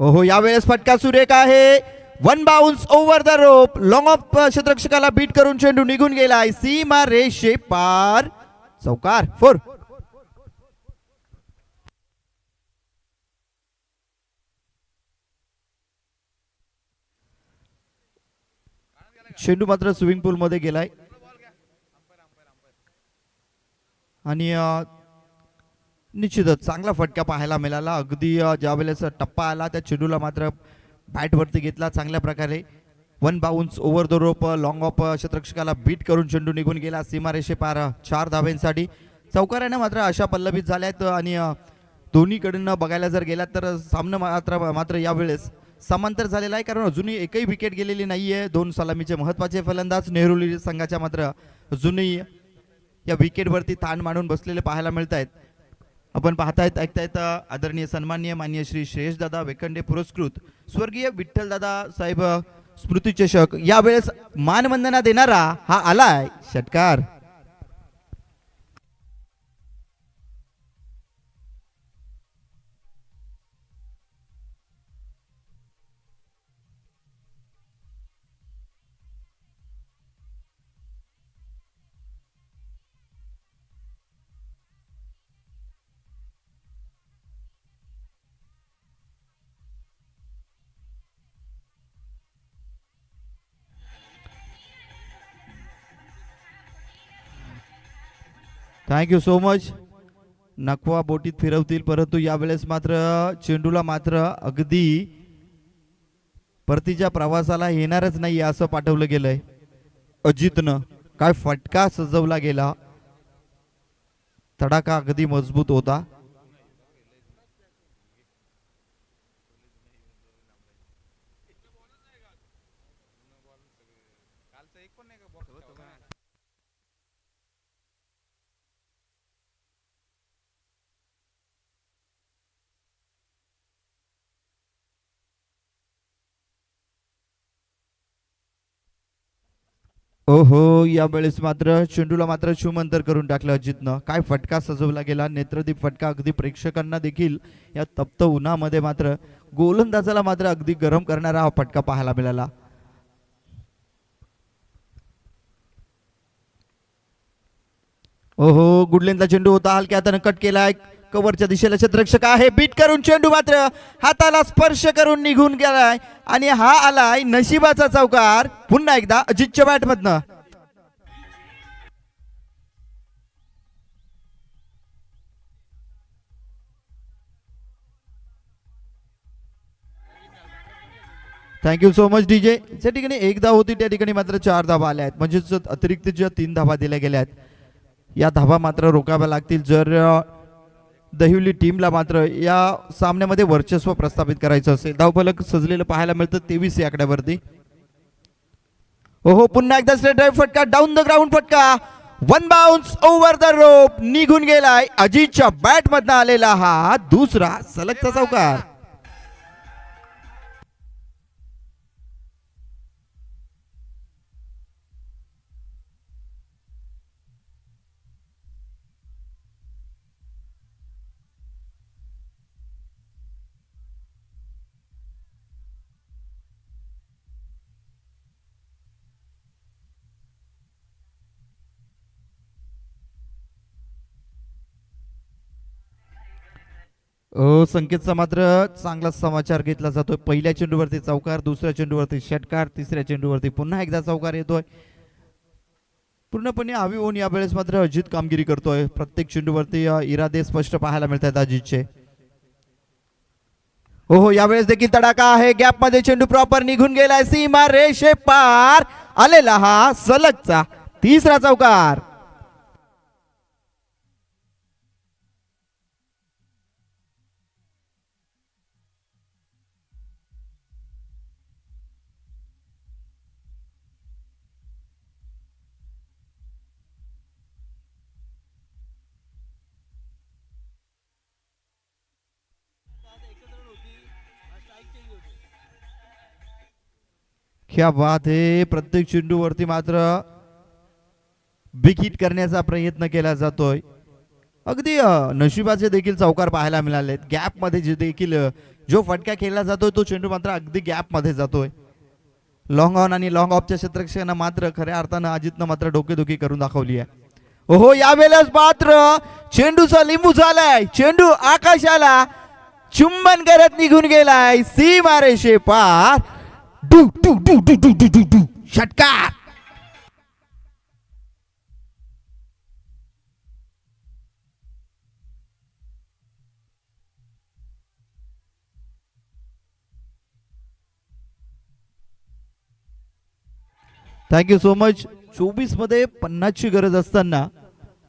ओहो, यावेळेस फटका सुरेख आहे, one bounce over the rope, long off क्षेत्ररक्षकाला बीट करून चेंडू निघून गेलाय सीमा रेषे पार, चौकार 4. चेंडू मात्र स्विमिंग पूल मध्ये गेलाय आणि निश्चितच चांगला फटका पाहायला मिळाला. अगदी ज्या वेळेस टप्पा आला त्या चेंडूला मात्र बॅट वरती घेतला चांगल्या प्रकारे, one bounce over the rope, long off क्षेत्ररक्षकाला बीट करून चेंडू निघून गेला सीमारेषे पार 4 धाब्यांसाठी. चौकाराने मात्र अशा पल्लवित झाल्यात आणि दोन्हीकडनं बघायला जर गेलात तर सामना मात्र यावेळेस समांतर झालेला आहे, कारण अजूनही एकही विकेट गेलेली नाहीये. 2 सलामीचे महत्वाचे फलंदाज नेहरूली संघाच्या मात्र अजूनही या विकेटवरती ताण मांडून बसलेले पाहायला मिळत आहेत. आपण पाहतायत ऐकतायत आदरणीय सन्माननीय माननीय श्री श्रेयश दादा वेकंडे पुरस्कृत स्वर्गीय विठ्ठल दादा साहेब स्मृती चषक यावेळेस मानवंदना देणारा हा आलाय षटकार. Thank you so much. नखवा बोटीत फिरवतील, परंतु यावेळेस मात्र चेंडूला मात्र अगदी परतीच्या प्रवासाला येणारच नाही असं पाठवलं गेलंय अजितनं. काय फटका सजवला गेला, तडाखा अगदी मजबूत होता. ओहो, या वेळेस मात्र चेंडूला मात्र शुमंतर करून टाकलं अजितनं. काय फटका सजवला गेला, नेत्रदीप फटका. अगदी प्रेक्षकांना देखील या तप्त उन्हामध्ये मात्र गोलंदाजाला मात्र अगदी गरम करणारा हा फटका पाहायला मिळाला. ओहो, गुडलेनचा चेंडू होता, हलक्या हाताने कट केलाय, कव्हरच्या दिशेला क्षेत्ररक्षक आहे, बीट करून चेंडू मात्र हाताला स्पर्श करून निघून गेलाय आणि हा आलाय नशिबाचा चौकार पुन्हा एकदा अजितच्या बॅट मधनं. Thank you so much DJ. ज्या ठिकाणी 1 धाव होती त्या ठिकाणी मात्र 4 धावा आल्या आहेत, म्हणजेच अतिरिक्त ज्या 3 धावा दिल्या गेल्या आहेत या धावा मात्र रोखाव्या लागतील जर दहिवली टीमला मात्र या सामन्यामध्ये वर्चस्व प्रस्थापित करायचं असेल. धावफलक सजलेलं पाहायला मिळतं 23 या आकड्यावरती. ओहो, पुन्हा एकदा स्ट्रेट ड्राइव्ह फटका, डाऊन द ग्राउंड फटका, वन बाउन्स ओव्हर द रोप, निघून गेलाय अजितच्या बॅट मधनं आलेला हा दुसरा सलगचा चौकार. संकेतचा मात्र चांगला समाचार घेतला जातोय. पहिल्या चेंडूवरती चौकार, दुसऱ्या चेंडूवरती षटकार, तिसऱ्या चेंडूवरती पुन्हा एकदा चौकार येतोय. पूर्णपणे हवी होऊन यावेळेस मात्र अजित कामगिरी करतोय. प्रत्येक चेंडूवरती इरादे स्पष्ट पाहायला मिळतात अजितचे. हो यावेळेस देखील तडाखा आहे. गॅप मध्ये चेंडू प्रॉपर निघून गेलाय. सीमा रेषे पार आलेला हा सलगचा तिसरा चौकार. क्या बात आहे. प्रत्येक चेंडूवरती मात्र बिग हिट करण्याचा प्रयत्न केला जातोय. अगदी नशिबाचे देखील चौकार पाहायला मिळालेत. गॅप मध्ये जे देखील जो फटका खेळला जातोय तो चेंडू मात्र अगदी गॅप मध्ये जातोय. लॉंग ऑन आणि लॉंग ऑफच्या क्षेत्ररक्षकांना मात्र खऱ्या अर्थानं अजितनं मात्र डोकेदुखी करून दाखवली आहे. हो यावेळेस मात्र चेंडूचा लिंबू झालाय. चेंडू आकाशाला चुंबन करत निघून गेलाय. सीमा रेषे पार. डू डू डू डू डू डू डू डू षटकार. Thank you so much. 24 मध्ये 50 ची गरज असताना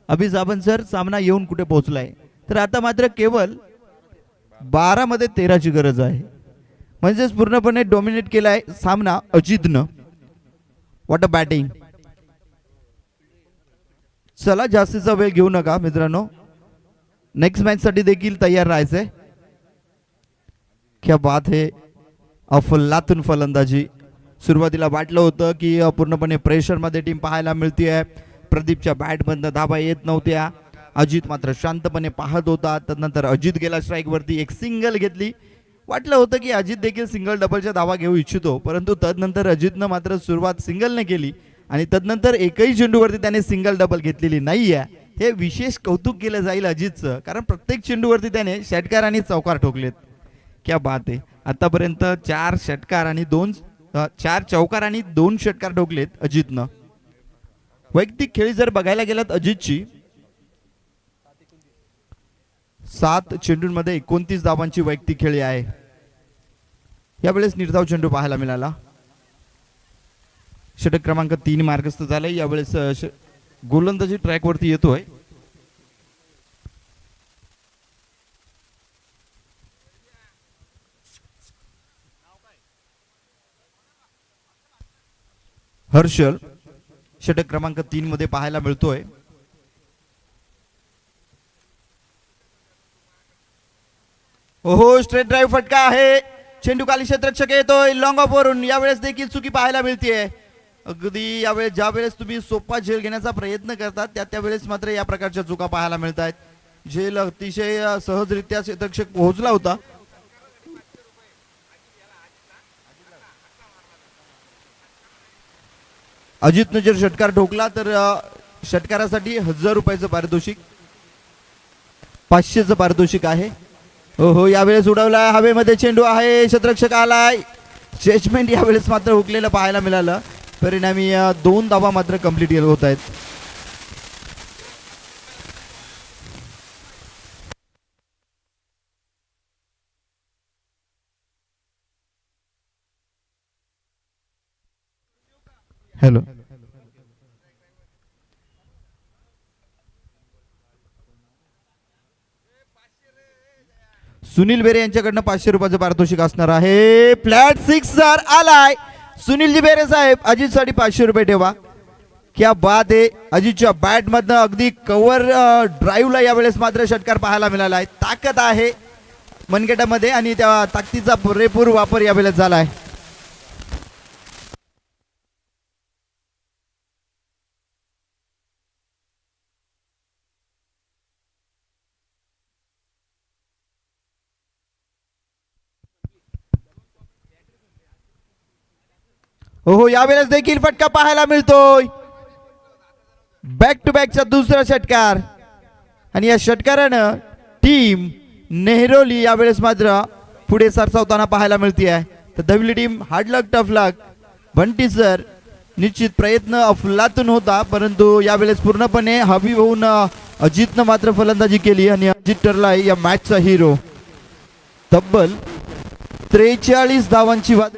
अभिजाबन सर सामना येऊन कुठे पोहोचलाय. तर आता मात्र केवळ 12 मध्ये 13 ची गरज आहे. म्हणजेच पूर्णपणे डॉमिनेट केलाय सामना अजितनं. What a batting. चला जास्तीचा वेळ घेऊ नका मित्रांनो. नेक्स्ट मॅच साठी देखील तयार राहायचंय. क्या बात है. अफलातून फलंदाजी. सुरुवातीला वाटलं होतं की पूर्णपणे प्रेशर मध्ये टीम पाहायला मिळते. प्रदीपच्या बॅट बंद धाबा येत नव्हत्या. अजित मात्र शांतपणे पाहत होता. त्यानंतर अजित गेला स्ट्राईक वरती. एक सिंगल घेतली. वाटलं होतं की अजित देखील सिंगल डबलच्या धावा घेऊ इच्छितो. परंतु तदनंतर अजितनं मात्र सुरुवात सिंगलने केली आणि तदनंतर एकही चेंडूवरती त्याने सिंगल डबल घेतलेली नाहीये. हे विशेष कौतुक केलं जाईल अजितचं. कारण प्रत्येक चेंडूवरती त्याने षटकार आणि चौकार ठोकलेत. क्या बात आहे. आतापर्यंत 4 चौकार आणि 2 षटकार ठोकलेत अजितनं. वैयक्तिक खेळी जर बघायला गेलात अजितची 7 चेंडूंमध्ये 29 धावांची वैयक्तिक खेळी आहे. यावेळेस निर्धाव चेंडू पाहायला मिळाला. षटक क्रमांक 3 मार्गस्थ झालाय. यावेळेस गोलंदाजी ट्रॅक वरती येतोय. हर्षल षटक क्रमांक 3 मध्ये पाहायला मिळतोय. ओहो स्ट्रेट ड्राईव्ह फटका आहे. चेंडू खाली क्षेत्ररक्षक येतोय लॉंग ऑफ वरून. यावेळेस देखील चुकी पाहायला मिळतेय. अगदी यावेळेस ज्या वेळेस तुम्ही सोपा झेल घेण्याचा प्रयत्न करतात त्यावेळेस मात्र या प्रकारच्या चुका पाहायला मिळत आहेत. झेल अतिशय सहजरित्या क्षेत्ररक्षक पोहोचला होता. अजितनं जर षटकार ठोकला तर षटकारासाठी 1000 रुपयाचं पारितोषिक 500चं पारितोषिक आहे. हो यावेळेस उडवला. हवेमध्ये चेंडू आहे. क्षेत्ररक्षक आलाय. जजमेंट यावेळेस मात्र हुकलेलं पाहायला मिळालं. परिणामी 2 धावा मात्र कंप्लीट होत आहेत. हॅलो सुनील बेरे यांच्याकडनं 500 रुपयाचं पारितोषिक असणार आहे. फ्लॅट 6 आलाय. सुनीलजी बेरे साहेब अजित साठी 500 रुपये ठेवा. क्या बात आहे. अजितच्या बॅट मधनं अगदी कव्हर ड्राईव्हला यावेळेस मात्र षटकार पाहायला मिळाला आहे. ताकद आहे मनगटामध्ये आणि त्या ताकदीचा पुरेपूर वापर यावेळेस झालाय. हो यावेळेस देखील फटका पाहायला मिळतोय. बॅक टू बॅकचा दुसरा षटकार आणि या षटकारानं टीम नेहरोली यावेळेस मात्र पुढे सरसावताना पाहायला मिळते आहे. तर दविली टीम हार्ड लक टफ लक. बंटी सर निश्चित प्रयत्न अफलातून होता परंतु यावेळेस पूर्णपणे हवी होऊन अजितनं मात्र फलंदाजी केली आणि अजित ठरलाय या मॅचचा हिरो. तब्बल 43 धावांची बाद.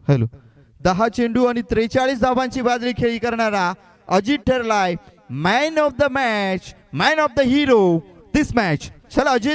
हॅलो 10 चेंडू आणि 43 धावांची बादली खेळी करणारा अजित ठरलाय man of the match, man of the hero this match. चला अजित.